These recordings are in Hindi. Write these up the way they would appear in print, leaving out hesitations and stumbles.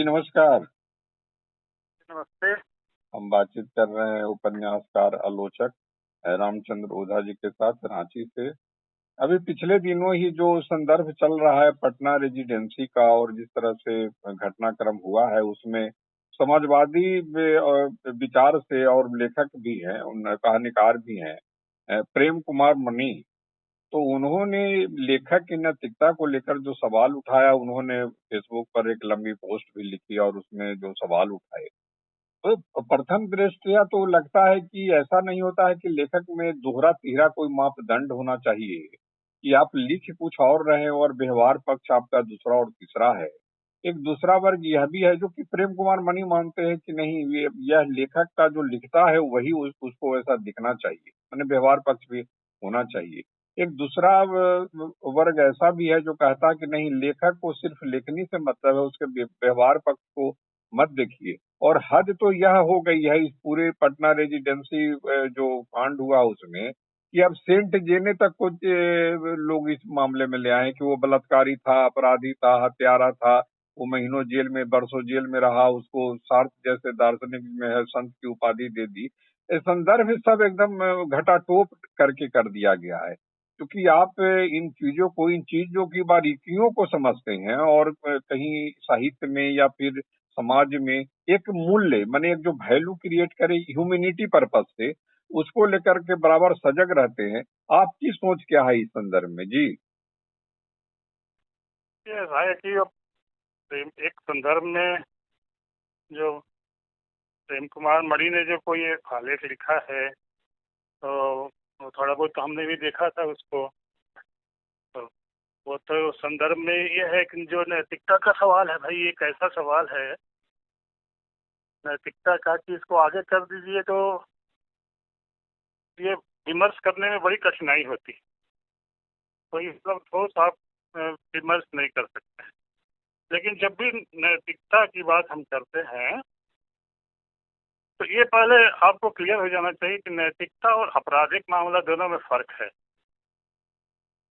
नमस्कार। नमस्ते। हम बातचीत कर रहे हैं उपन्यासकार आलोचक रामचंद्र ओझा जी के साथ रांची से। अभी पिछले दिनों ही जो संदर्भ चल रहा है पटना रेजिडेंसी का और जिस तरह से घटनाक्रम हुआ है उसमें समाजवादी विचार से और लेखक भी हैं, कहानीकार भी हैं, प्रेम कुमार मनी। तो उन्होंने लेखक की नैतिकता को लेकर जो सवाल उठाया, उन्होंने फेसबुक पर एक लंबी पोस्ट भी लिखी और उसमें जो सवाल उठाए, तो प्रथम दृष्टया तो लगता है कि ऐसा नहीं होता है कि लेखक में दोहरा तीहरा कोई मापदंड होना चाहिए कि आप लिख कुछ और रहे हो और व्यवहार पक्ष आपका दूसरा और तीसरा है। एक दूसरा वर्ग यह भी है जो कि प्रेम कुमार मनी मानते हैं कि नहीं, यह लेखक का जो लिखता है वही उसको ऐसा दिखना चाहिए, माने व्यवहार पक्ष भी होना चाहिए। एक दूसरा वर्ग ऐसा भी है जो कहता है कि नहीं, लेखक को सिर्फ लेखनी से मतलब है, उसके व्यवहार पक्ष को मत देखिए। और हद तो यह हो गई है इस पूरे पटना रेजिडेंसी जो कांड हुआ उसमें कि अब सेंट जेने तक को लोग इस मामले में ले आए कि वो बलात्कारी था, अपराधी था, हत्यारा था। वो महीनों जेल में, बरसों जेल में रहा, उसको सार्थ जैसे दार्शनिक में है संत की उपाधि दे दी। ये संदर्भ सब एकदम घटाटोप करके कर दिया गया है, क्योंकि आप इन चीजों को, इन चीजों की बारीकियों को समझते हैं और कहीं साहित्य में या फिर समाज में एक मूल्य, माने एक जो वैल्यू क्रिएट करे ह्यूमैनिटी पर्पस से, उसको लेकर के बराबर सजग रहते हैं। आपकी सोच क्या है इस संदर्भ में जी? ये है कि अब एक संदर्भ में जो प्रेम कुमार मणि ने जो कोई एक आलेख लिखा है, तो वो थोड़ा बहुत तो हमने भी देखा था उसको। तो वो तो संदर्भ में ये है कि जो नैतिकता का सवाल है, भाई ये कैसा सवाल है नैतिकता का कि इसको आगे कर दीजिए तो ये विमर्श करने में बड़ी कठिनाई होती है। कोई मतलब ठोस आप विमर्श नहीं कर सकते। लेकिन जब भी नैतिकता की बात हम करते हैं तो ये पहले आपको क्लियर हो जाना चाहिए कि नैतिकता और आपराधिक मामला दोनों में फर्क है।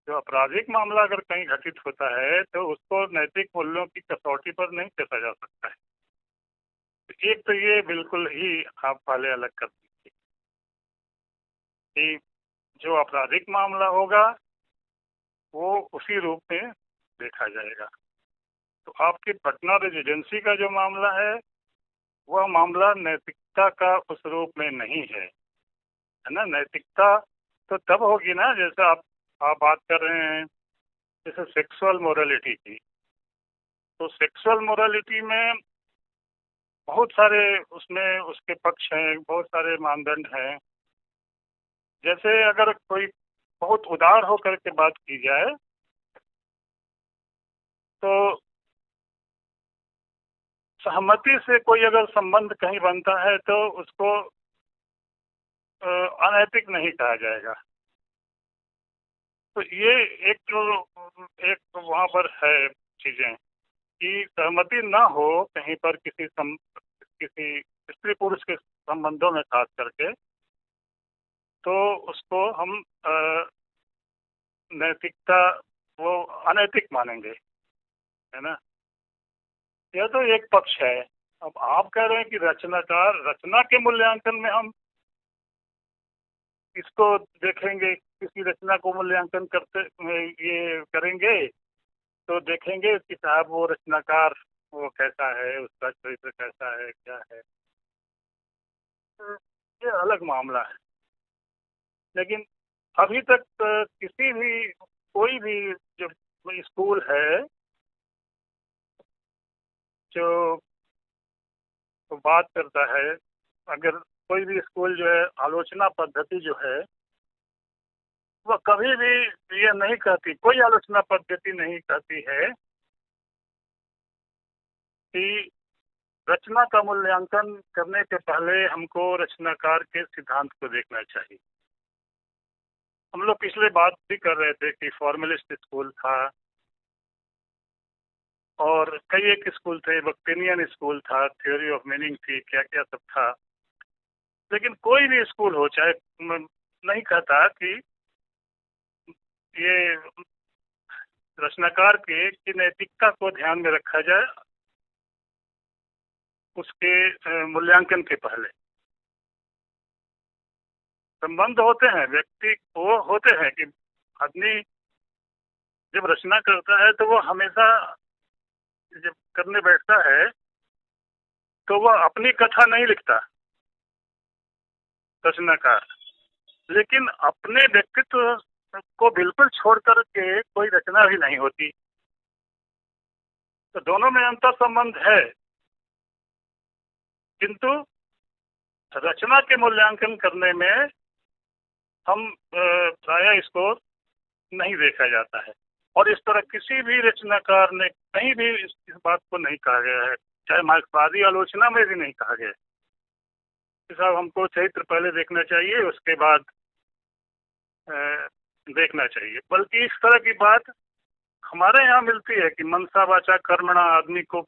जो आपराधिक मामला अगर कहीं घटित होता है तो उसको नैतिक मूल्यों की कसौटी पर नहीं कसा जा सकता है। तो एक तो ये बिल्कुल ही आप पहले अलग कर दीजिए कि जो आपराधिक मामला होगा वो उसी रूप में देखा जाएगा। तो आपकी पटना रेजिडेंसी का जो मामला है वह मामला नैतिकता का उस रूप में नहीं है ना। नैतिकता तो तब होगी ना, जैसे आप बात कर रहे हैं जैसे सेक्सुअल मोरालिटी की। तो सेक्सुअल मोरालिटी में बहुत सारे उसमें उसके पक्ष हैं, बहुत सारे मानदंड हैं। जैसे अगर कोई बहुत उदार होकर के बात की जाए तो सहमति से कोई अगर संबंध कहीं बनता है तो उसको अनैतिक नहीं कहा जाएगा। तो ये एक वहाँ पर है चीजें कि सहमति ना हो कहीं पर किसी स्त्री पुरुष के संबंधों में खास करके, तो उसको हम नैतिकता वो अनैतिक मानेंगे, है ना। यह तो एक पक्ष है। अब आप कह रहे हैं कि रचना के मूल्यांकन में हम इसको देखेंगे, किसी रचना को मूल्यांकन करते ये करेंगे तो देखेंगे कि साहब वो रचनाकार वो कैसा है, उसका चरित्र कैसा है, क्या है। तो ये अलग मामला है। लेकिन अभी तक किसी भी कोई भी जो स्कूल है जो बात करता है, अगर कोई भी स्कूल जो है आलोचना पद्धति जो है वह कभी भी ये नहीं कहती, कोई आलोचना पद्धति नहीं कहती है कि रचना का मूल्यांकन करने के पहले हमको रचनाकार के सिद्धांत को देखना चाहिए। हम लोग पिछले बात भी कर रहे थे कि फॉर्मलिस्ट स्कूल था और कई एक स्कूल थे, बक्टेनियन स्कूल था, थ्योरी ऑफ मीनिंग थी, क्या क्या सब था। लेकिन कोई भी स्कूल हो, चाहे नहीं कहता कि ये रचनाकार की नैतिकता को ध्यान में रखा जाए उसके मूल्यांकन के पहले संबंध होते हैं, व्यक्ति वो होते हैं कि आदमी जब रचना करता है तो वो हमेशा जब करने बैठता है तो वह अपनी कथा नहीं लिखता रचनाकार, लेकिन अपने व्यक्तित्व को बिल्कुल छोड़ करके कोई रचना भी नहीं होती। तो दोनों में अंतर संबंध है, किंतु रचना के मूल्यांकन करने में हम प्रायः इसको नहीं देखा जाता है, और इस तरह किसी भी रचनाकार ने कहीं भी इस बात को नहीं कहा गया है, चाहे मार्क्सवादी आलोचना में भी नहीं कहा गया कि साहब हमको चरित्र पहले देखना चाहिए उसके बाद देखना चाहिए, बल्कि इस तरह की बात हमारे यहाँ मिलती है कि मनसा वाचा कर्मणा, आदमी को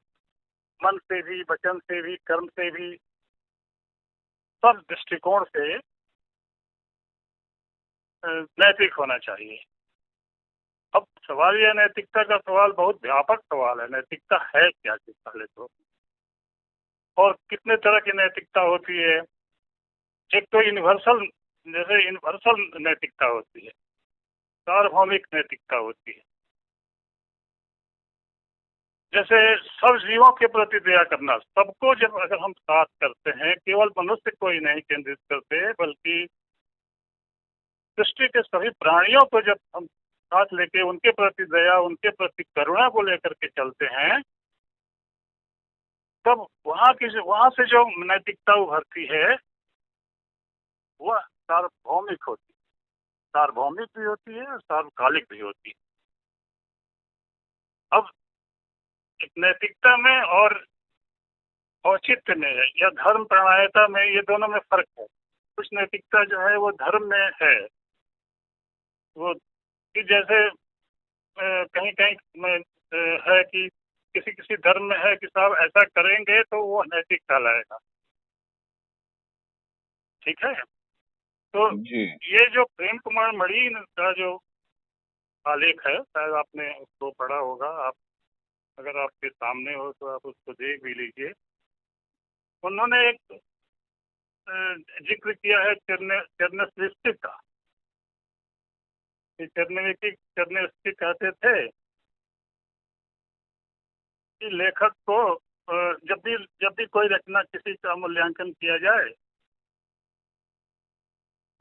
मन से भी, वचन से भी, कर्म से भी, सब दृष्टिकोण से नैतिक होना चाहिए। अब सवाल यह, नैतिकता का सवाल बहुत व्यापक सवाल है। नैतिकता है क्या चीज पहले तो, और कितने तरह की नैतिकता होती है। एक तो यूनिवर्सल, जैसे यूनिवर्सल नैतिकता होती है, सार्वभौमिक नैतिकता होती है, जैसे सब जीवों के प्रति दया करना। सबको जब अगर हम साथ करते हैं, केवल मनुष्य को ही नहीं केंद्रित करते, बल्कि सृष्टि के सभी प्राणियों को जब हम साथ लेके उनके प्रति दया, उनके प्रति करुणा को लेकर के चलते हैं, तब वहां से जो नैतिकता उभरती है वह सार्वभौमिक होती है। सार्वभौमिक भी होती है और सार्वकालिक भी होती है। अब एक नैतिकता में और औचित्य में या धर्म प्रणायता में, ये दोनों में फर्क है। कुछ नैतिकता जो है वो धर्म में है, वो कि जैसे कहीं कहीं में है कि किसी किसी धर्म में है कि साहब ऐसा करेंगे तो वो नैतिक कहलाएगा, ठीक है। तो ये जो प्रेम कुमार मणि का जो आलेख है, शायद आपने उसको पढ़ा होगा, आप अगर आपके सामने हो तो आप उसको देख भी लीजिए। उन्होंने एक जिक्र किया है चरनेस्टी का। चरनेस्टी कहते थे कि लेखक को जब भी कोई रचना किसी का मूल्यांकन किया जाए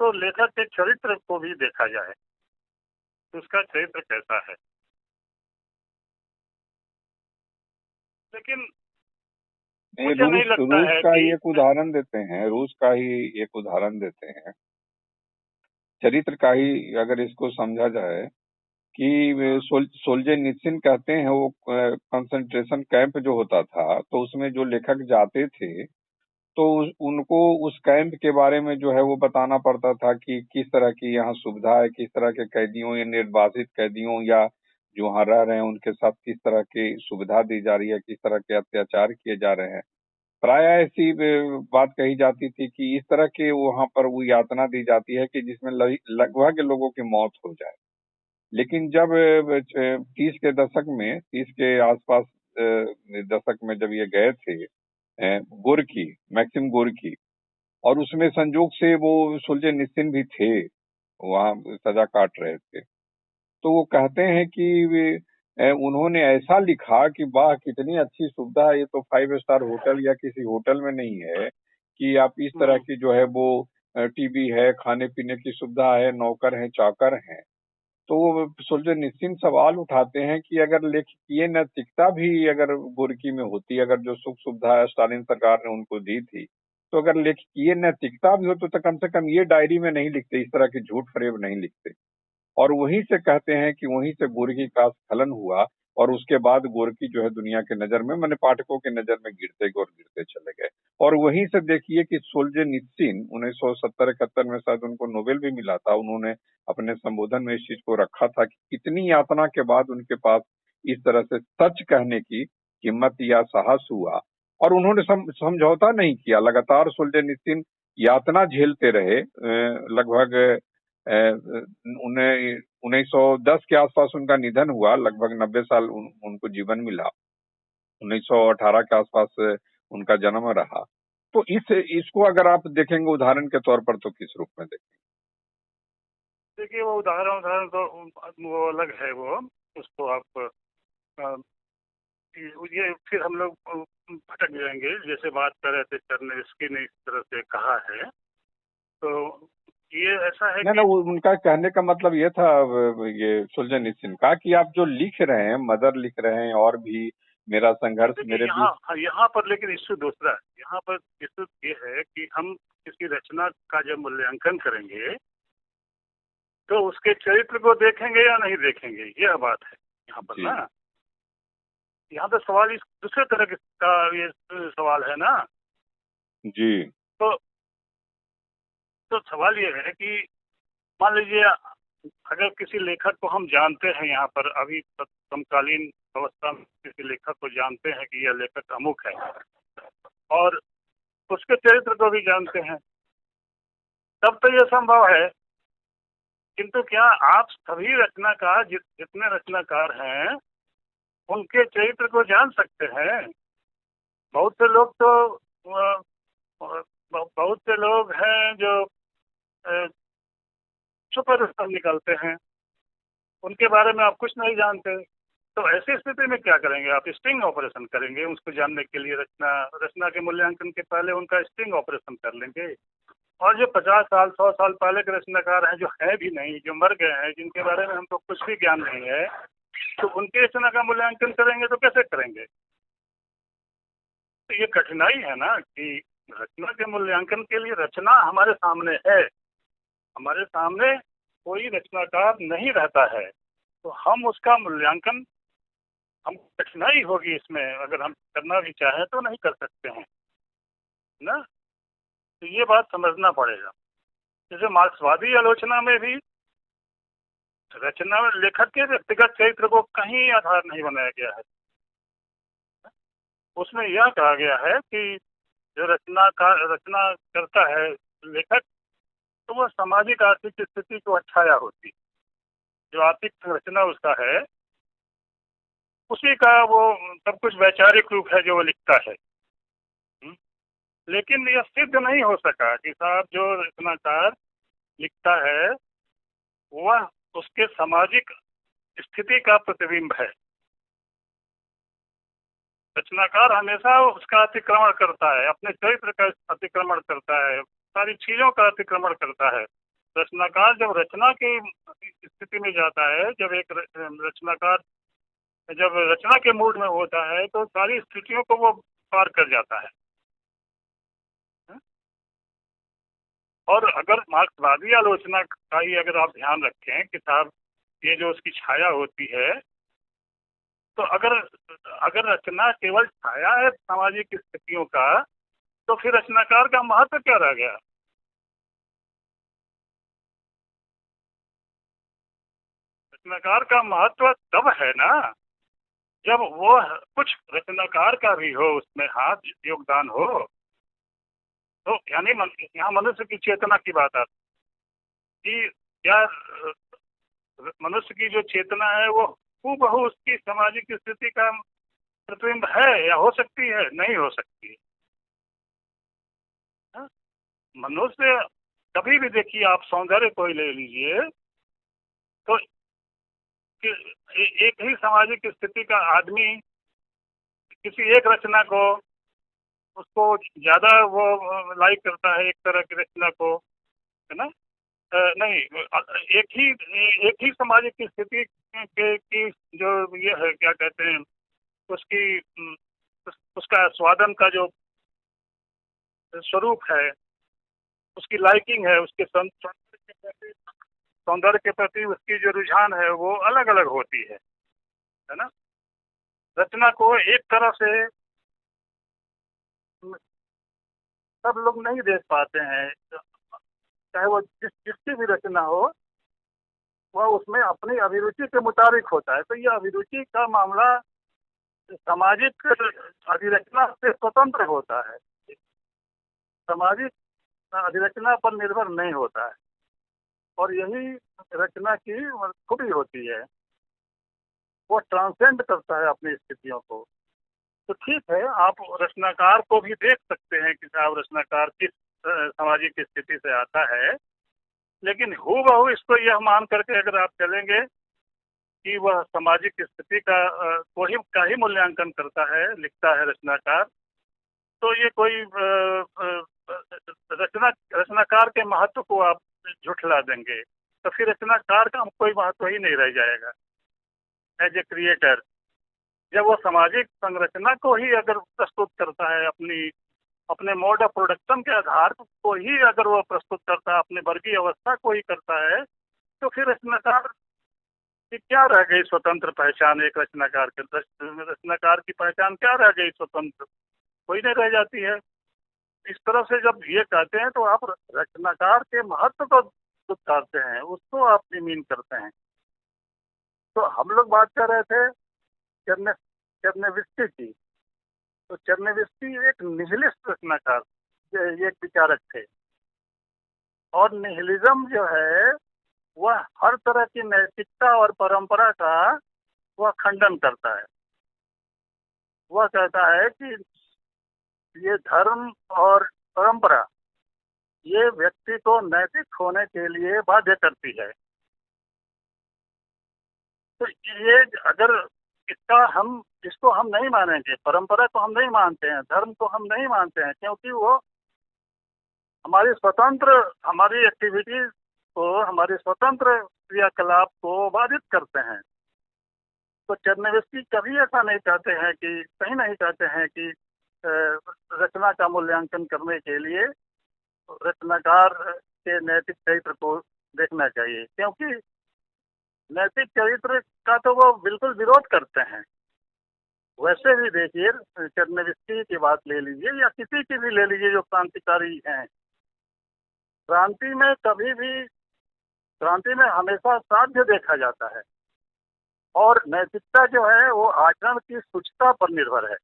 तो लेखक के चरित्र को भी देखा जाए, तो उसका चरित्र कैसा है। लेकिन मुझे नहीं लगता है का ही एक उदाहरण देते हैं, रूस का ही एक उदाहरण देते हैं चरित्र का ही। अगर इसको समझा जाए कि सोल्जेनित्सिन कहते हैं, वो कंसंट्रेशन कैंप जो होता था तो उसमें जो लेखक जाते थे तो उनको उस कैंप के बारे में जो है वो बताना पड़ता था कि किस तरह की यहाँ सुविधा है, किस तरह के कैदियों या निर्वासित कैदियों या जो वहाँ रह रहे हैं उनके साथ किस तरह की सुविधा दी जा रही है, किस तरह के अत्याचार किए जा रहे हैं। प्राय ऐसी बात कही जाती थी कि इस तरह के वहाँ पर वो यातना दी जाती है कि जिसमें लगभग लोगों की मौत हो जाए। लेकिन जब 30 के दशक में, 30 के आसपास दशक में जब ये गए थे गोर्की, मैक्सिम गोर्की, और उसमें संजोग से वो सोल्जेनित्सिन भी थे, वहाँ सजा काट रहे थे, तो वो कहते हैं कि उन्होंने ऐसा लिखा कि वाह कितनी अच्छी सुविधा है, ये तो 5 स्टार होटल या किसी होटल में नहीं है कि आप इस तरह की जो है वो टीवी है, खाने पीने की सुविधा है, नौकर हैं, चाकर हैं। तो सोल्जेनित्सिन सवाल उठाते हैं कि अगर लेखकीय नैतिकता भी अगर गोर्की में होती, अगर जो सुख सुविधा स्टालिन सरकार ने उनको दी थी, तो अगर लेखकीय नैतिकता भी हो तो कम से कम ये डायरी में नहीं लिखते, इस तरह के झूठ फरेब नहीं लिखते। और वहीं से कहते हैं कि वहीं से गोर्की का स्खलन हुआ और उसके बाद गोर्की जो है दुनिया के नजर में, माने पाठकों के नजर में गिरते गए और गिरते चले गए। और वहीं से देखिए कि सोल्जेनित्सिन 1970-71 में शायद उनको नोबेल भी मिला था, उन्होंने अपने संबोधन में इस चीज को रखा था कि इतनी यातना के बाद उनके पास इस तरह से सच कहने की हिम्मत या साहस हुआ, और उन्होंने समझौता नहीं किया। लगातार सोल्जेनित्सिन यातना झेलते रहे, लगभग 1910 के आसपास उनका निधन हुआ, लगभग 90 साल उनको जीवन मिला। 1918 के आसपास उनका जन्म रहा। तो इसको अगर आप देखेंगे उदाहरण के तौर पर, तो किस रूप में देखेंगे? देखिए, वो उदाहरण उदाहरण तो वो अलग है, वो उसको आप ये फिर हम लोग भटक जाएंगे। जैसे बात कर रहे थे टर्नेस्की ने इस तरह से कहा है, तो ये ऐसा है नहीं कि ना, उनका कहने का मतलब ये था, ये सुलझनिसिन का, कि आप जो लिख रहे हैं, मदर लिख रहे हैं, और भी मेरा संघर्ष, देखिए मेरे बीच। यहाँ पर लेकिन इश्यू दूसरा है। यहाँ पर इश्यू ये है कि हम किसी रचना का जब मूल्यांकन करेंगे तो उसके चरित्र को देखेंगे या नहीं देखेंगे, यह बात है यहाँ पर जी ना। यहाँ पर सवाल इस दूसरे तरह का ये सवाल है ना। जी तो सवाल ये है कि मान लीजिए, अगर किसी लेखक को हम जानते हैं, यहाँ पर अभी समकालीन अवस्था में किसी लेखक को जानते हैं कि यह लेखक अमुक है, और उसके चरित्र को भी जानते हैं, तब तो यह संभव है। किंतु क्या आप सभी रचनाकार, जितने रचनाकार हैं, उनके चरित्र को जान सकते हैं? बहुत से लोग तो बहुत से लोग हैं जो सुपर स्टार निकलते हैं, उनके बारे में आप कुछ नहीं जानते। तो ऐसी स्थिति में क्या करेंगे आप? स्टिंग ऑपरेशन करेंगे उसको जानने के लिए। रचना के मूल्यांकन के पहले उनका स्टिंग ऑपरेशन कर लेंगे। और जो 50 साल 100 साल पहले के रचनाकार हैं, जो है भी नहीं, जो मर गए हैं, जिनके बारे में हमको कुछ भी ज्ञान नहीं है, तो उनकी रचना का मूल्यांकन करेंगे तो कैसे करेंगे? तो ये कठिनाई है ना कि रचना के मूल्यांकन के लिए रचना हमारे सामने है, हमारे सामने कोई रचनाकार नहीं रहता है, तो हम उसका मूल्यांकन, हम कठिनाई होगी इसमें, अगर हम करना भी चाहें तो नहीं कर सकते हैं ना। तो ये बात समझना पड़ेगा। जैसे मार्क्सवादी आलोचना में भी रचना में लेखक के व्यक्तिगत चरित्र को कहीं आधार नहीं बनाया गया है। उसमें यह कहा गया है कि जो रचना करता है लेखक, तो वह सामाजिक आर्थिक स्थिति को अच्छाया होती है। जो आर्थिक संरचना उसका है, उसी का वो सब कुछ वैचारिक रूप है जो वो लिखता है। लेकिन यह सिद्ध नहीं हो सका कि साहब जो रचनाकार लिखता है वह उसके सामाजिक स्थिति का प्रतिबिंब है। रचनाकार हमेशा उसका अतिक्रमण करता है, अपने चरित्र का अतिक्रमण करता है, सारी चीजों का अतिक्रमण करता है। रचनाकार जब रचना की स्थिति में जाता है, जब एक रचनाकार जब रचना के मूड में होता है, तो सारी स्थितियों को वो पार कर जाता है। और अगर मार्क्सवादी आलोचना का ही अगर आप ध्यान रखें कि साहब ये जो उसकी छाया होती है, तो अगर रचना केवल छाया है सामाजिक स्थितियों का, तो फिर रचनाकार का महत्व क्या रह गया? रचनाकार का महत्व तब है ना जब वो कुछ रचनाकार का भी हो, उसमें हाथ योगदान हो। तो यानी यहाँ मनुष्य की चेतना की बात आती कि क्या मनुष्य की जो चेतना है वो हूबहू उसकी सामाजिक स्थिति का प्रतिबिंब है, या हो सकती है? नहीं हो सकती है। मनुष्य कभी भी देखिए, आप सौंदर्य को ही ले लीजिए, तो एक ही सामाजिक स्थिति का आदमी किसी एक रचना को, उसको ज्यादा वो लाइक करता है एक तरह की रचना को, है ना। नहीं, एक ही सामाजिक स्थिति की जो ये है, क्या कहते हैं, उसकी उसका स्वादन का जो स्वरूप है, उसकी लाइकिंग है, उसके सौंदर्य के प्रति उसकी जो रुझान है वो अलग अलग होती है ना। रचना को एक तरह से सब लोग नहीं देख पाते हैं, चाहे वो जिसकी भी रचना हो, वह उसमें अपनी अभिरुचि के मुताबिक होता है। तो यह अभिरुचि का मामला सामाजिक अधिरचना से स्वतंत्र होता है, सामाजिक अधिरचना पर निर्भर नहीं होता है। और यही रचना की खूबी होती है, वो ट्रांसेंड करता है अपनी स्थितियों को। तो ठीक है, आप रचनाकार को भी देख सकते हैं कि साहब रचनाकार किस सामाजिक स्थिति से आता है, लेकिन हूबहू इसको यह मान करके अगर आप चलेंगे कि वह सामाजिक स्थिति का ही मूल्यांकन करता है, लिखता है रचनाकार, तो ये कोई रचनाकार के महत्व को आप झुठला देंगे, तो फिर रचनाकार का कोई महत्व ही नहीं रह जाएगा एज ए क्रिएटर। जब वो सामाजिक संरचना को ही अगर प्रस्तुत करता है, अपने मोड ऑफ प्रोडक्शन के आधार को ही अगर वो प्रस्तुत करता है, अपने वर्गीय अवस्था को ही करता है, तो फिर रचनाकार की क्या रह गई स्वतंत्र पहचान? एक रचनाकार की पहचान क्या रह गई स्वतंत्र? कोई नहीं रह जाती है। इस तरह से जब ये कहते हैं तो आप रचनाकार के महत्व को दुत्कारते हैं, उसको आप मीन करते हैं। तो हम लोग बात कर रहे थे चेरनेविस्की की। तो चेरनेविस्की एक निहिलिस्ट रचनाकार, ये एक विचारक थे, और निहिलिज्म जो है वह हर तरह की नैतिकता और परंपरा का वह खंडन करता है। वह कहता है कि ये धर्म और परंपरा ये व्यक्ति को नैतिक होने के लिए बाध्य करती है। तो ये अगर इसको हम नहीं मानेंगे, परंपरा को हम नहीं मानते हैं, धर्म को हम नहीं मानते हैं, क्योंकि वो हमारी एक्टिविटीज को, हमारे स्वतंत्र क्रियाकलाप को बाधित करते हैं। तो चेरनेविस्की कभी ऐसा नहीं चाहते हैं कि, कहीं नहीं चाहते हैं कि रचना का मूल्यांकन करने के लिए रचनाकार के नैतिक चरित्र को देखना चाहिए, क्योंकि नैतिक चरित्र का तो वो बिल्कुल विरोध करते हैं। वैसे भी देखिए, चेरनेविस्की की बात ले लीजिए या किसी की भी ले लीजिए जो क्रांतिकारी हैं, क्रांति में हमेशा साध्य देखा जाता है, और नैतिकता जो है वो आचरण की सूचना पर निर्भर है।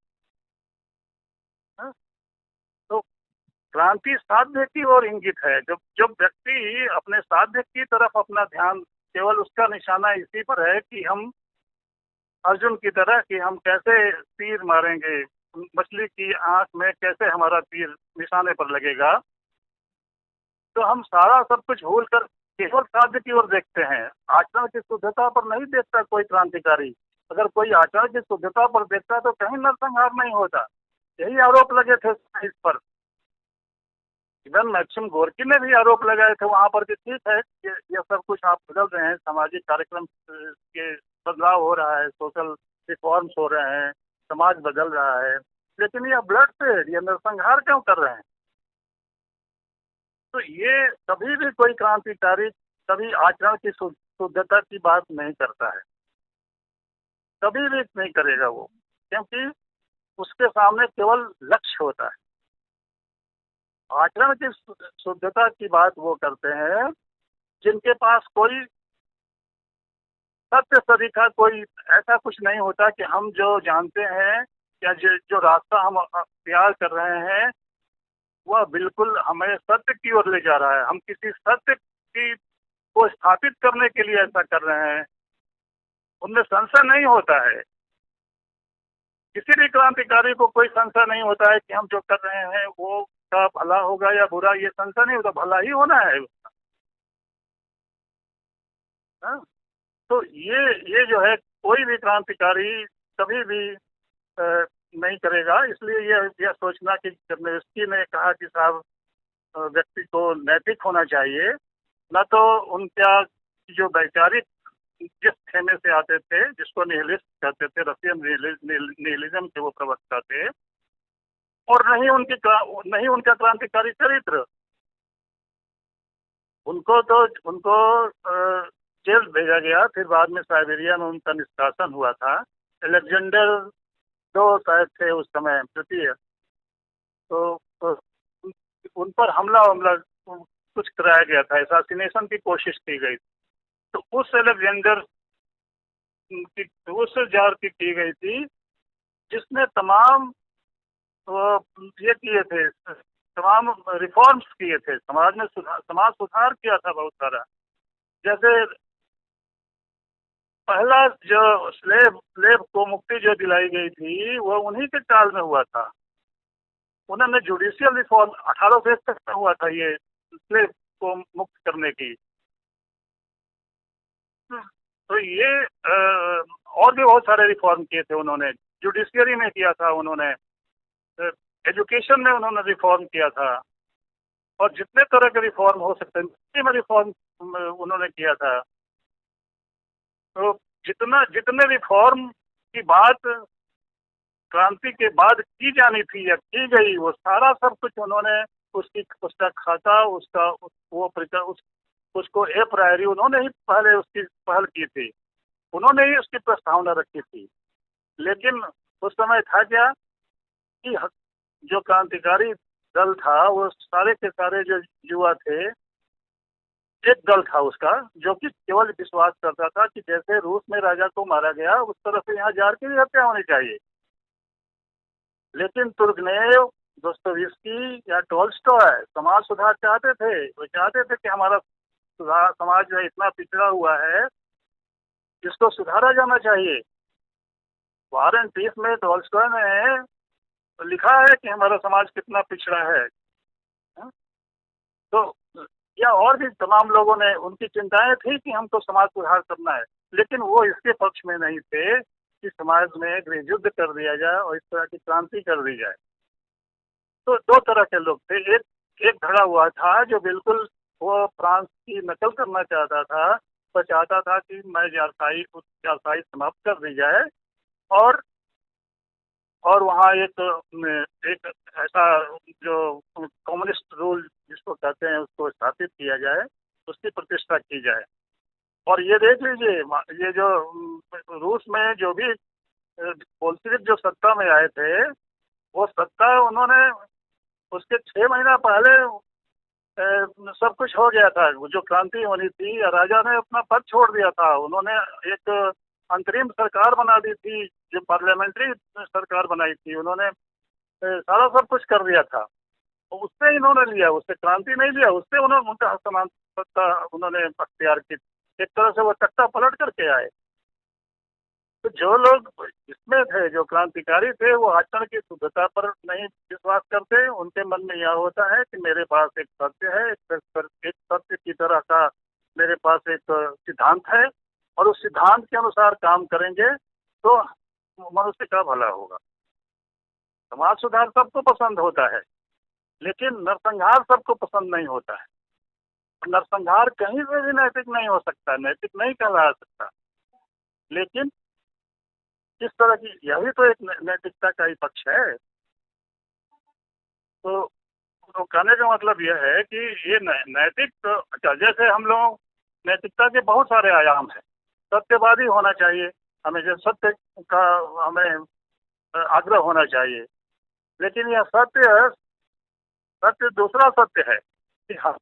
तो क्रांति साध्य की ओर इंगित है। जब व्यक्ति अपने साध्य की तरफ अपना ध्यान, केवल उसका निशाना इसी पर है कि हम अर्जुन की तरह कि हम कैसे तीर मारेंगे, मछली की आंख में कैसे हमारा तीर निशाने पर लगेगा, तो हम सारा सब कुछ भूल कर केवल साध्य की ओर देखते हैं। आचरण की शुद्धता पर नहीं देखता कोई क्रांतिकारी। अगर कोई आचरण की शुद्धता पर देखता तो कहीं नरसंहार नहीं होता। यही आरोप लगे थे इस पर। इवन मैक्सिम गोर्की ने भी आरोप लगाए थे वहां पर कि ठीक है, ये सब कुछ आप बदल रहे हैं, सामाजिक कार्यक्रम के बदलाव हो रहा है, सोशल रिफॉर्म्स हो रहे हैं, समाज बदल रहा है, लेकिन ये ब्लड से ये नरसंहार क्यों कर रहे हैं? तो ये कभी भी कोई क्रांतिकारी कभी आचरण की शुद्धता की बात नहीं करता है, कभी भी नहीं करेगा वो, क्योंकि उसके सामने केवल लक्ष्य होता है। आचरण की शुद्धता की बात वो करते हैं जिनके पास कोई सत्य सरीखा, कोई ऐसा कुछ नहीं होता कि हम जो जानते हैं या जो रास्ता हम तैयार कर रहे हैं वह बिल्कुल हमें सत्य की ओर ले जा रहा है। हम किसी सत्य की को स्थापित करने के लिए ऐसा कर रहे हैं, उनमें संशय नहीं होता है। किसी भी क्रांतिकारी को कोई संशय नहीं होता है कि हम जो कर रहे हैं वो का भला होगा या बुरा, ये संशय नहीं होता, भला ही होना है उसका। हाँ? तो ये जो है कोई भी क्रांतिकारी कभी भी नहीं करेगा। इसलिए यह सोचना कि चेरनेविस्की ने कहा कि साहब व्यक्ति को नैतिक होना चाहिए, न तो उनका जो वैचारिक जिस खेमे से आते थे, जिसको निहिलिस्ट कहते थे, रशियन निहिलिज्म के वो प्रवक्ता थे, और नहीं उनका क्रांतिकारी चरित्र। उनको जेल भेजा गया, फिर बाद में साइबेरिया में उनका निष्कासन हुआ था। अलेक्जेंडर दो शायद थे उस समय, तृतीय, तो उन पर हमला कुछ कराया गया था, असैसिनेशन की कोशिश की गई। तो उस अलेक्जेंडर की उस जार की गई थी जिसने तमाम ये किए थे, तमाम रिफॉर्म्स किए थे, समाज में समाज सुधार किया था बहुत सारा। जैसे पहला जो स्लेब को मुक्ति जो दिलाई गई थी वो उन्हीं के काल में हुआ था। उन्होंने जुडिशियल रिफॉर्म 1801 तक में हुआ था ये स्लेब को मुक्त करने की। तो ये और भी बहुत सारे रिफॉर्म किए थे उन्होंने। जुडिशियरी में किया था उन्होंने, एजुकेशन में उन्होंने रिफॉर्म किया था, और जितने तरह के रिफॉर्म हो सकते हैं में रिफॉर्म उन्होंने किया था। तो जितने रिफॉर्म की बात क्रांति के बाद की जानी थी या की गई, वो सारा सब कुछ उन्होंने उसका खाता उसको ए प्रायरी उन्होंने ही पहले उसकी पहल की थी, उन्होंने ही उसकी प्रस्तावना रखी थी। लेकिन उस समय था क्या कि जो क्रांतिकारी दल था वो सारे के सारे जो युवा थे, एक दल था उसका जो कि केवल विश्वास करता था कि जैसे रूस में राजा को मारा गया उस तरह से यहाँ जार की भी हत्या होनी चाहिए। लेकिन तुर्गनेव, दोस्तोयेव्स्की या टॉल्स्टॉय समाज सुधार चाहते थे। वो चाहते थे कि हमारा समाज जो है इतना पिछड़ा हुआ है, जिसको सुधारा जाना चाहिए। वार एंड पीस में टॉल्स्टॉय ने लिखा है कि हमारा समाज कितना पिछड़ा है। तो या और भी तमाम लोगों ने, उनकी चिंताएं थी कि हमको समाज सुधार करना है, लेकिन वो इसके पक्ष में नहीं थे कि समाज में गृहयुद्ध कर दिया जाए और इस तरह की क्रांति कर दी जाए। तो दो तरह के लोग थे। एक धड़ा हुआ था जो बिल्कुल वो फ्रांस की नकल करना चाहता था। वो चाहता था कि मैं जारसाई समाप्त कर दी जाए और वहाँ एक ऐसा जो कम्युनिस्ट रूल जिसको कहते हैं उसको स्थापित किया जाए, उसकी प्रतिष्ठा की जाए। और ये देख लीजिए, ये जो रूस में जो भी बोल्शेविक जो सत्ता में आए थे, वो सत्ता उन्होंने उसके 6 महीना पहले सब कुछ हो गया था। जो क्रांति होनी थी, राजा ने अपना पद छोड़ दिया था। उन्होंने एक अंतरिम सरकार बना दी थी, जो पार्लियामेंट्री सरकार बनाई थी। उन्होंने सारा सब कुछ कर दिया था, उससे इन्होंने लिया, उससे क्रांति नहीं लिया, उससे उन्होंने उनका समान सत्ता उन्होंने अख्तियार की। एक तरह से वो तख्ता पलट करके आए। तो जो लोग इसमें थे, जो क्रांतिकारी थे, वो आचरण की शुद्धता पर नहीं विश्वास करते। उनके मन में यह होता है कि मेरे पास एक सत्य है, एक सत्य की तरह का मेरे पास एक सिद्धांत है, और उस सिद्धांत के अनुसार काम करेंगे तो मनुष्य का भला होगा। समाज सुधार सबको पसंद होता है, लेकिन नरसंहार सबको पसंद नहीं होता है। नरसंहार कहीं से भी नैतिक नहीं हो सकता, नैतिक नहीं कहला सकता। लेकिन इस तरह की, यह भी तो एक नैतिकता का ही पक्ष है। तो कहने का मतलब यह है कि ये नैतिक, अच्छा, जैसे हम लोग नैतिकता के बहुत सारे आयाम हैं। सत्यवादी होना चाहिए, हमें जो सत्य का हमें आग्रह होना चाहिए। लेकिन यह सत्य दूसरा सत्य है कि हम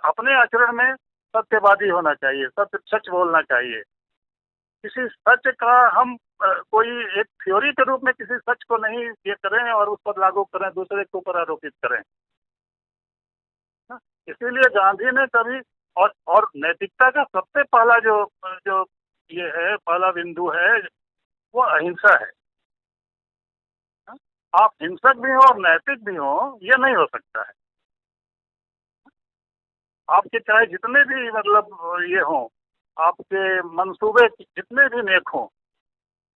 अपने आचरण में सत्यवादी होना चाहिए, सच बोलना चाहिए। किसी सच का हम कोई एक थ्योरी के रूप में किसी सच को नहीं ये करें और उस पर लागू करें, दूसरे के ऊपर आरोपित करें। इसीलिए गांधी ने कभी, और नैतिकता का सबसे पहला जो ये है, पहला बिंदु है, वो अहिंसा है। आप हिंसक भी हो और नैतिक भी हो, ये नहीं हो सकता है। आपके चाहे जितने भी मतलब ये हों, आपके मंसूबे जितने भी नेक हों,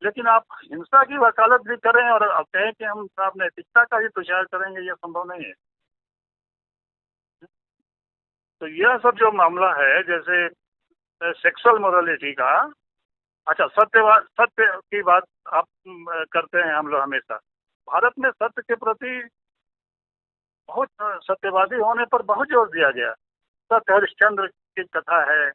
लेकिन आप हिंसा की वकालत भी करें और कहें कि हम आप नैतिकता का भी प्रचार करेंगे, ये संभव नहीं है। तो यह सब जो मामला है, जैसे सेक्सुअल मोरालिटी का, अच्छा, सत्य की बात आप करते हैं हम लोग हमेशा। भारत में सत्य के प्रति बहुत सत्यवादी होने पर बहुत जोर दिया गया। सत्य हरिश्चंद्र की कथा है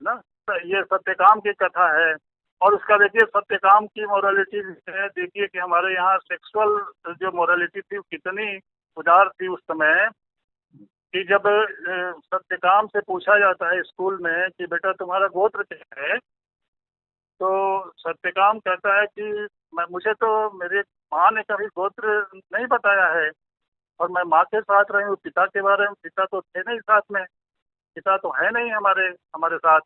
ना, ये सत्यकाम की कथा है। और उसका देखिए सत्यकाम की मोरालिटी है, देखिए कि हमारे यहाँ सेक्सुअल जो मोरालिटी थी कितनी उदार थी उस समय, कि जब सत्यकाम से पूछा जाता है स्कूल में कि बेटा तुम्हारा गोत्र क्या है, तो सत्यकाम कहता है कि मुझे तो मेरे माँ ने कभी गोत्र नहीं बताया है, और मैं माँ के साथ रही हूँ, पिता के बारे में, पिता तो थे नहीं साथ में, पिता तो है नहीं हमारे साथ।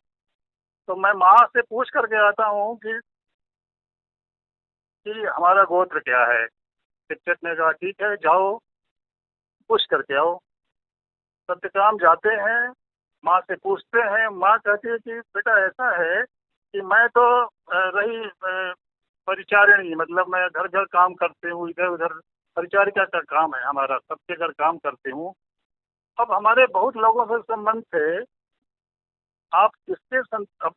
तो मैं माँ से पूछ करके आता हूँ कि हमारा गोत्र क्या है। शिक्षक ने कहा ठीक है, जाओ पूछ करके आओ। सत्यकाम जाते हैं, माँ से पूछते हैं। माँ कहती है कि बेटा ऐसा है कि मैं तो रही परिचारिणी, मतलब मैं घर घर काम करती हूँ, इधर उधर परिचारिका का काम है हमारा, सबके घर काम करती हूँ। अब हमारे बहुत लोगों से संबंध थे, अब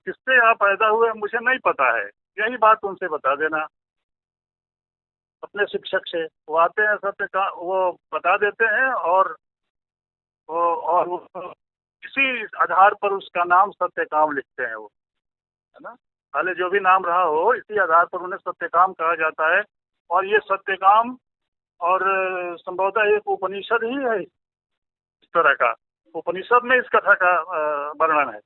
किससे आप पैदा हुए मुझे नहीं पता है, यही बात उनसे बता देना। अपने शिक्षक से वो आते हैं, सत्यकाम वो बता देते हैं, और वो किसी आधार पर उसका नाम सत्यकाम लिखते हैं वो, है ना। पहले जो भी नाम रहा हो, इसी आधार पर उन्हें सत्यकाम कहा जाता है। और ये सत्यकाम और संभवतः एक उपनिषद ही है इस तरह का, उपनिषद में इस कथा का वर्णन है।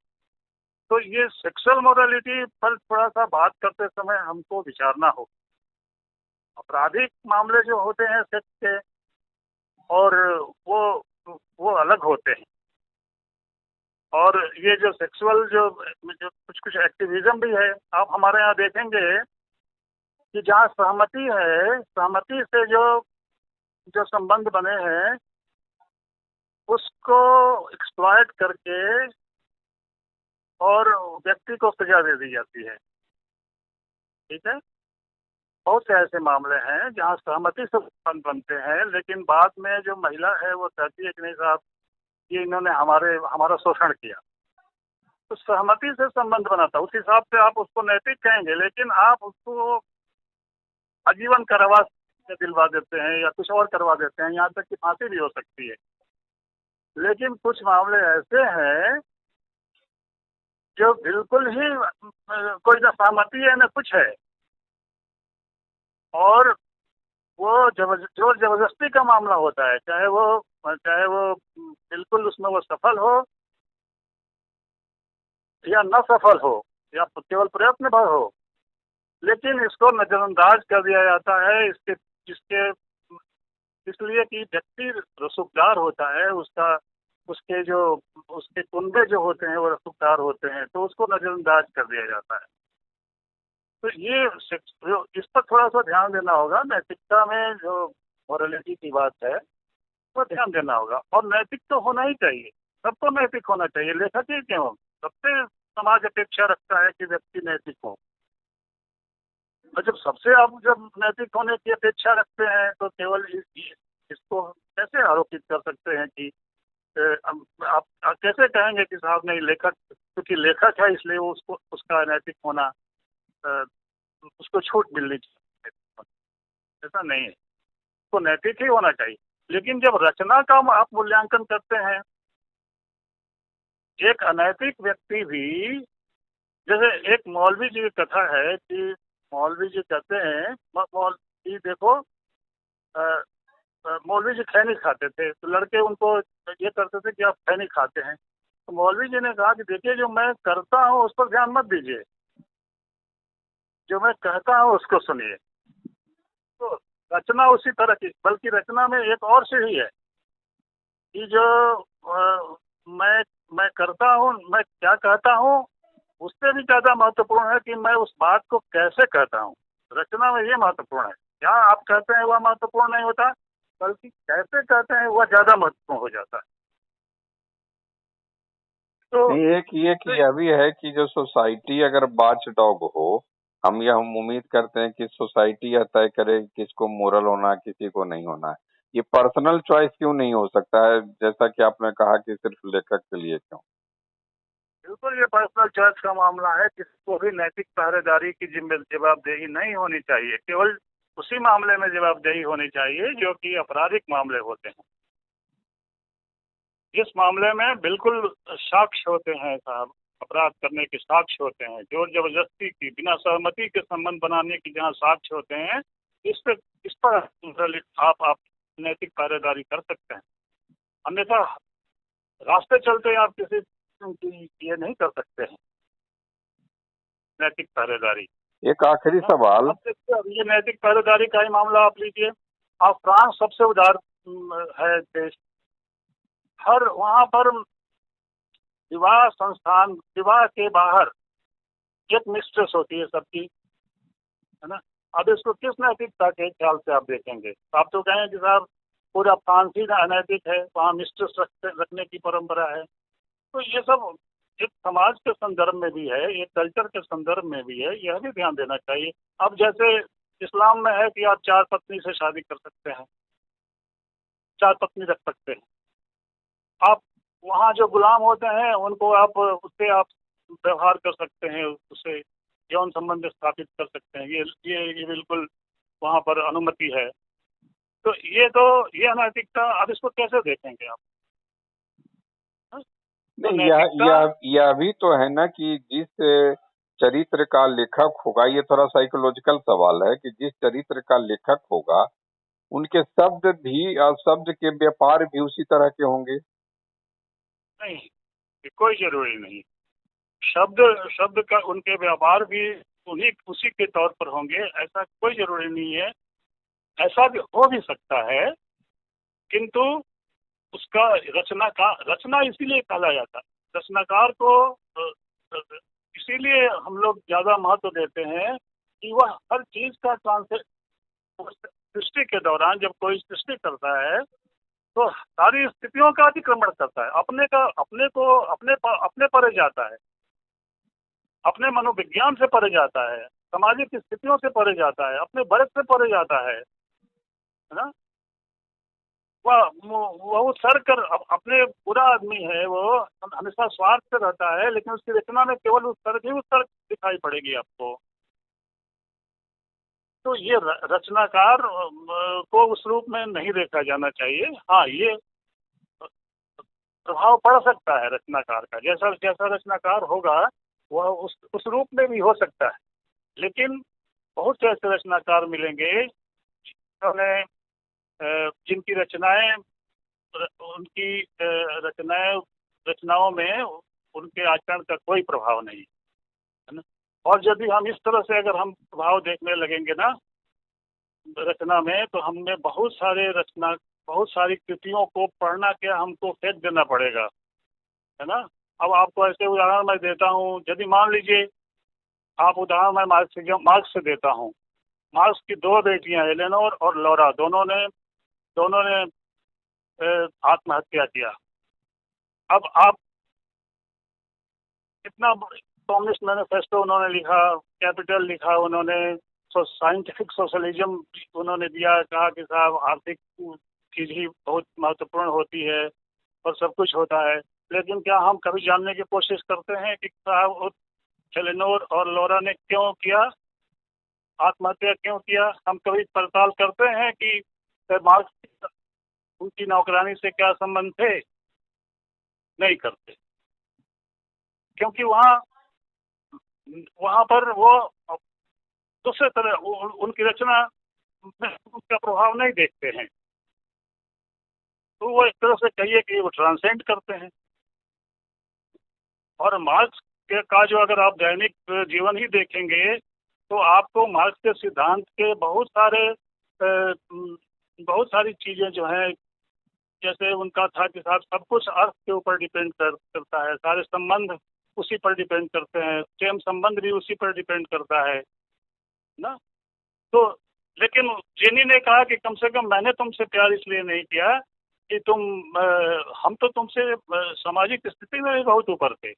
तो ये सेक्सुअल मोरालिटी पर थोड़ा सा बात करते समय हमको विचारना हो। आपराधिक मामले जो होते हैं सेक्स के, और वो अलग होते हैं। और ये जो सेक्सुअल जो कुछ कुछ एक्टिविज्म भी है, आप हमारे यहाँ देखेंगे कि जहाँ सहमति है, सहमति से जो जो संबंध बने हैं उसको एक्सप्लॉइट करके और व्यक्ति को सजा दे दी जाती है। ठीक है, बहुत से ऐसे मामले हैं जहाँ सहमति से संबंध बनते हैं, लेकिन बाद में जो महिला है वो कहती है कि नहीं साहब, ये इन्होंने हमारा शोषण किया। तो सहमति से संबंध बना था, उस हिसाब से आप उसको नैतिक कहेंगे, लेकिन आप उसको आजीवन कारावास दिलवा देते हैं या कुछ और करवा देते हैं, यहाँ तक कि फांसी भी हो सकती है। लेकिन कुछ मामले ऐसे हैं जो बिल्कुल ही कोई ना सहमति है ना कुछ है, और वो जोर जबरदस्ती का मामला होता है, चाहे वो बिल्कुल उसमें वो सफल हो या न सफल हो या केवल प्रयत्न भर हो, लेकिन इसको नजरअंदाज कर दिया जाता है जिसके इसलिए कि व्यक्ति रसूखदार होता है, उसके कुंबे जो होते हैं वो रसूखदार होते हैं, तो उसको नजरअंदाज कर दिया जाता है। तो ये इस पर थोड़ा सा ध्यान देना होगा। नैतिकता में जो मोरालिटी की बात है वो ध्यान देना होगा, और नैतिक तो होना ही चाहिए, सबको नैतिक होना चाहिए। लेखक ही क्यों, सबसे समाज अपेक्षा रखता है कि व्यक्ति नैतिक हो। और जब नैतिक होने की अपेक्षा रखते हैं तो केवल इसको कैसे आरोपित कर सकते हैं कि आप कैसे कहेंगे कि साहब नहीं, लेखक क्योंकि लेखक है इसलिए उसको उसका नैतिक होना उसको छूट मिलनी चाहिए। ऐसा नहीं है, उसको नैतिक ही होना चाहिए। लेकिन जब रचना का आप मूल्यांकन करते हैं, एक अनैतिक व्यक्ति भी, जैसे एक मौलवी जी की कथा है कि मौलवी जी कहते हैं, मौलवी देखो, मौलवी जी खैनी खाते थे, तो लड़के उनको ये करते थे कि आप खैनी खाते हैं। तो मौलवी जी ने कहा कि देखिए, जो मैं करता हूँ उस पर ध्यान मत दीजिए, जो मैं कहता हूँ उसको सुनिए। तो रचना उसी तरह की, बल्कि रचना में एक और सीढ़ी है कि जो मैं करता हूँ, मैं क्या कहता हूँ, उससे भी ज्यादा महत्वपूर्ण है कि मैं उस बात को कैसे कहता हूँ। रचना में ये महत्वपूर्ण है, क्या आप कहते हैं वह महत्वपूर्ण नहीं होता, बल्कि कैसे कहते हैं वह ज्यादा महत्वपूर्ण हो जाता है। तो एक यह भी है कि जो सोसाइटी अगर वॉच डॉग हो, हम उम्मीद करते हैं कि सोसाइटी यह तय करे किसको मोरल होना है, किसी को नहीं होना है। ये पर्सनल चॉइस क्यों नहीं हो सकता है, जैसा कि आपने कहा कि सिर्फ लेखक के लिए क्यों? बिल्कुल, ये पर्सनल चॉइस का मामला है। किसको भी नैतिक पहरेदारी की जवाबदेही नहीं होनी चाहिए, केवल उसी मामले में जवाबदेही होनी चाहिए जो कि आपराधिक मामले होते हैं। इस मामले में बिल्कुल साक्ष्य होते हैं साहब, अपराध करने के साक्ष्य होते हैं, जोर जबरदस्ती की, बिना सहमति के संबंध बनाने की जहाँ साक्ष्य होते हैं, इस पर आप नैतिक पहरेदारी कर सकते हैं। अन्यथा रास्ते चलते आप किसी की ये नहीं कर सकते हैं नैतिक पहरेदारी। एक आखिरी सवाल। अब देखिए, अब ये नैतिक पहरेदारी का ही मामला आप लीजिए। आप फ्रांस सबसे उदार है देश, हर वहाँ पर विवाह संस्थान, विवाह के बाहर एक मिस्ट्रेस होती है सबकी, है ना। अब इसको किस नैतिकता के ख्याल से आप देखेंगे? तो आप तो कहें कि साहब पूरा फ्रांस ही अनैतिक है, वहाँ मिस्ट्रेस रखने की परंपरा है। तो ये सब एक समाज के संदर्भ में भी है, एक कल्चर के संदर्भ में भी है, यह भी ध्यान देना चाहिए। अब जैसे इस्लाम में है कि आप 4 पत्नी से शादी कर सकते हैं, 4 पत्नी रख सकते हैं। आप वहाँ जो गुलाम होते हैं उनको आप उससे आप व्यवहार कर सकते हैं, उससे यौन संबंध स्थापित कर सकते हैं। ये बिल्कुल वहाँ पर अनुमति है। तो ये अनैतिकता, अब इसको कैसे देखेंगे आप? तो नहीं, नैतिकता यह भी तो है ना कि जिस चरित्र का लेखक होगा, ये थोड़ा साइकोलॉजिकल सवाल है कि जिस चरित्र का लेखक होगा उनके शब्द भी और शब्द के व्यापार भी उसी तरह के होंगे। नहीं, कोई जरूरी नहीं। शब्द शब्द का उनके व्यवहार भी उसी के तौर पर होंगे, ऐसा कोई जरूरी नहीं है। ऐसा भी हो भी सकता है, किंतु उसका रचना इसीलिए कहा जाता है। रचनाकार को इसीलिए हम लोग ज्यादा महत्व देते हैं कि वह हर चीज का सृष्टि के दौरान जब कोई सृष्टि करता है तो सारी स्थितियों का अतिक्रमण करता है, अपने परे जाता है, अपने मनोविज्ञान से परे जाता है, सामाजिक स्थितियों से परे जाता है, अपने वर्ग से परे जाता है ना। वह सर कर अपने पूरा आदमी है, वो हमेशा स्वार्थ से रहता है, लेकिन उसकी रचना में केवल उस सर दिखाई पड़ेगी आपको। तो ये रचनाकार को उस रूप में नहीं देखा जाना चाहिए। हाँ, ये प्रभाव पड़ सकता है रचनाकार का, जैसा जैसा रचनाकार होगा वह उस रूप में भी हो सकता है। लेकिन बहुत से ऐसे रचनाकार मिलेंगे जिन्होंने जिनकी रचनाएं उनकी रचनाओं में उनके आचरण का कोई प्रभाव नहीं है ना। और यदि हम इस तरह से अगर हम प्रभाव देखने लगेंगे ना रचना में, तो हमें बहुत सारी कृतियों को पढ़ना क्या हमको फेंक देना पड़ेगा, है ना। अब आपको ऐसे उदाहरण मैं देता हूँ, यदि मान लीजिए आप उदाहरण मैं मार्क्स से देता हूँ। मार्क्स की 2 बेटियां एलेनोर और लौरा, दोनों ने आत्महत्या किया। अब आप इतना कम्युनिस्ट मैनिफेस्टो उन्होंने लिखा, कैपिटल लिखा उन्होंने, साइंटिफिक सोशलिज्म उन्होंने दिया, कहा कि साहब आर्थिक चीज ही बहुत महत्वपूर्ण होती है और सब कुछ होता है। लेकिन क्या हम कभी जानने की कोशिश करते हैं कि साहब एलेनोर और लौरा ने क्यों किया, आत्महत्या क्यों किया? हम कभी पड़ताल करते हैं कि मार्क्स उनकी नौकरानी से क्या संबंध थे? नहीं करते, क्योंकि वहां पर वो दूसरे तरह उनकी रचना में उसका प्रभाव नहीं देखते हैं। तो वो एक तरह से कहिए कि वो ट्रांसेंड करते हैं। और मार्क्स का जो अगर आप दैनिक जीवन ही देखेंगे तो आपको मार्क्स के सिद्धांत के बहुत सारी चीजें जो हैं, जैसे उनका था कि साहब सब कुछ अर्थ के ऊपर डिपेंड करता है, सारे संबंध उसी पर डिपेंड करते हैं, प्रेम संबंध भी उसी पर डिपेंड करता है ना। तो लेकिन जेनी ने कहा कि कम से कम मैंने तुमसे प्यार इसलिए नहीं किया कि हम तो तुमसे सामाजिक स्थिति में भी बहुत ऊपर थे।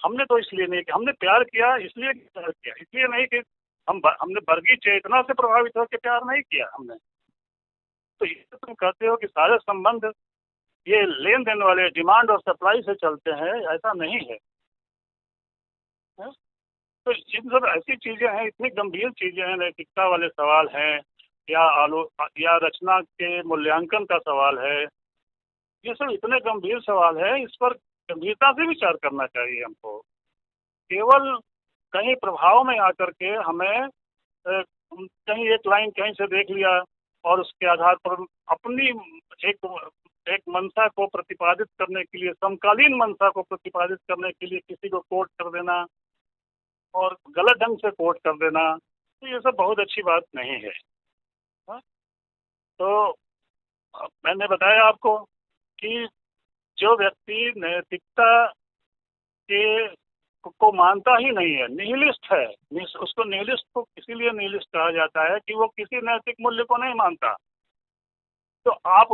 हमने तो इसलिए नहीं किया, हमने प्यार किया इसलिए नहीं कि हमने वर्गीय चेतना से प्रभावित होकर प्यार नहीं किया हमने। तो ये तुम कहते हो कि सारे संबंध ये लेन देन वाले डिमांड और सप्लाई से चलते हैं, ऐसा नहीं है, है? तो इन सब ऐसी चीजें हैं, इतनी गंभीर चीजें हैं, नैतिकता वाले सवाल हैं या रचना के मूल्यांकन का सवाल है। ये सब इतने गंभीर सवाल है, इस पर गंभीरता से विचार करना चाहिए हमको। केवल कहीं प्रभाव में आकर के हमें कहीं एक लाइन कहीं से देख लिया और उसके आधार पर अपनी एक मंशा को प्रतिपादित करने के लिए, समकालीन मंशा को प्रतिपादित करने के लिए किसी को कोट कर देना और गलत ढंग से कोट कर देना, तो ये सब बहुत अच्छी बात नहीं है। हा? तो मैंने बताया आपको कि जो व्यक्ति नैतिकता के को मानता ही नहीं है, निहिलिस्ट है। उसको निहिलिस्ट को इसीलिए निहिलिस्ट कहा जाता है कि वो किसी नैतिक मूल्य को नहीं मानता। तो आप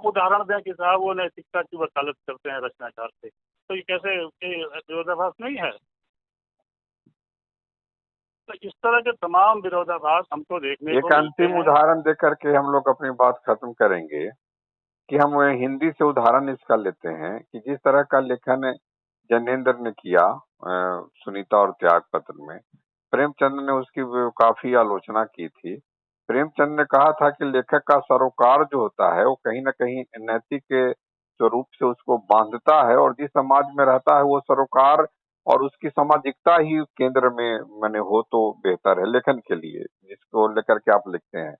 उदाहरण दें कि साहब वो नैतिकता की वकालत करते हैं रचनाकार से, तो ये कैसे विरोधाभास नहीं है? तो इस तरह के तमाम विरोधाभास हमको देखने को एक मिलते अंतिम हैं। उदाहरण देकर के हम लोग अपनी बात खत्म करेंगे कि हम हिंदी से उदाहरण इसका लेते हैं कि जिस तरह का लेखन जैनेन्द्र ने किया सुनीता और त्याग पत्र में, प्रेमचंद ने उसकी काफी आलोचना की थी। प्रेमचंद ने कहा था कि लेखक का सरोकार जो होता है वो कहीं न कहीं नैतिक के स्वरूप से उसको बांधता है और जिस समाज में रहता है वो सरोकार और उसकी सामाजिकता ही केंद्र में माने हो तो बेहतर है लेखन के लिए, जिसको लेकर के आप लिखते हैं।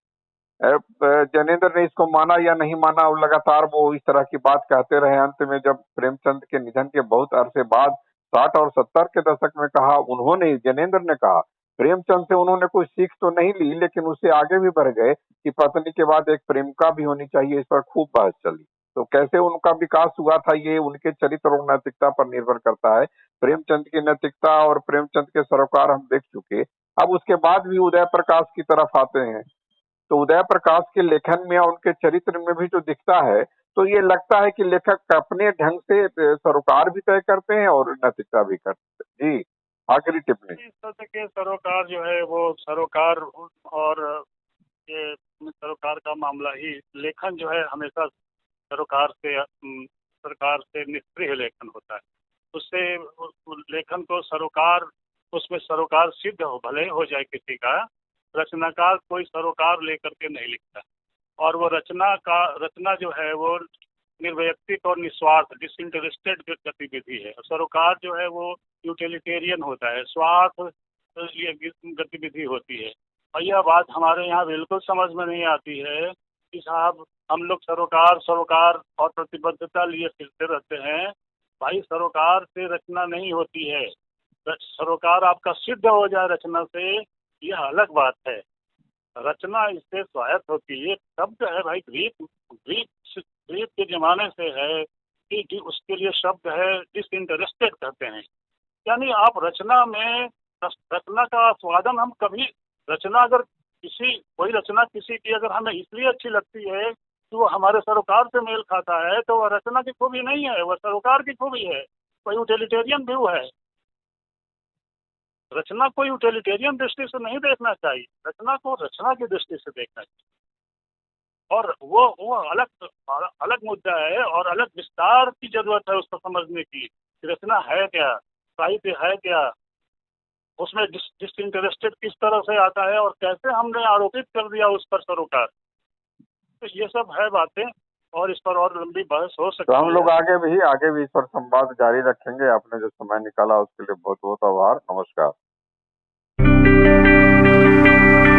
जैनेन्द्र ने इसको माना या नहीं माना, लगातार वो इस तरह की बात कहते रहे। अंत में जब प्रेमचंद के निधन के बहुत अरसे बाद 60 और 70 के दशक में कहा उन्होंने, जैनेन्द्र ने कहा, प्रेमचंद से उन्होंने कोई सीख तो नहीं ली लेकिन उससे आगे भी बढ़ गए कि पत्नी के बाद एक प्रेमिका भी होनी चाहिए। इस पर खूब बहस चली। तो कैसे उनका विकास हुआ था ये उनके चरित्र और नैतिकता पर निर्भर करता है। प्रेमचंद की नैतिकता और प्रेमचंद के सरोकार हम देख चुके। अब उसके बाद भी उदय प्रकाश की तरफ आते हैं तो उदय प्रकाश के लेखन में और उनके चरित्र में भी जो दिखता है तो ये लगता है कि लेखक अपने ढंग से सरोकार भी तय करते हैं और नैतिकता भी करते हैं। जी, आखिरी टिप्पणी। इस तरह के सरोकार जो है वो सरोकार, और ये सरोकार का मामला ही, लेखन जो है हमेशा सरकार से निष्क्रिय लेखन होता है। उससे लेखन को सरोकार, उसमें सरोकार सिद्ध हो, भले हो जाए किसी का, रचनाकार कोई सरोकार लेकर के नहीं लिखता। और वो रचना जो है वो निर्वैयक्तिक और निस्वार्थ डिसइंटरेस्टेड गतिविधि है। सरोकार जो है वो यूटिलिटेरियन होता है, स्वार्थ ये गतिविधि होती है। और यह बात हमारे यहाँ बिल्कुल समझ में नहीं आती है कि साहब हम लोग सरोकार और प्रतिबद्धता लिए फिरते रहते हैं। भाई सरोकार से रचना नहीं होती है। सरोकार आपका सिद्ध हो जाए रचना से, यह अलग बात है। रचना इससे स्वायत्त होती है। शब्द है भाई, ग्रीक के जमाने से है कि उसके लिए शब्द है डिसइंटरेस्टेड कहते हैं। यानी आप रचना का आस्वादन हम कभी, रचना अगर कोई रचना किसी की अगर हमें इसलिए अच्छी लगती है कि वो हमारे सरोकार से मेल खाता है, तो वह रचना की खूबी नहीं है, वह सरोकार की खूबी है। वह यूटिलिटेरियन व्यू है। रचना को यूटिलिटेरियन दृष्टि से नहीं देखना चाहिए, रचना को रचना की दृष्टि से देखना चाहिए। और वो अलग मुद्दा है और अलग विस्तार की जरूरत है उसको समझने की। रचना है क्या, साहित्य है क्या, उसमें डिसइंटरेस्टेड किस तरह से आता है और कैसे हमने आरोपित कर दिया उस पर सरोकार। तो ये सब है बातें और इस पर और लंबी बहस हो सकती तो है। हम लोग आगे भी इस पर संवाद जारी रखेंगे। आपने जो समय निकाला उसके लिए बहुत बहुत आभार। नमस्कार।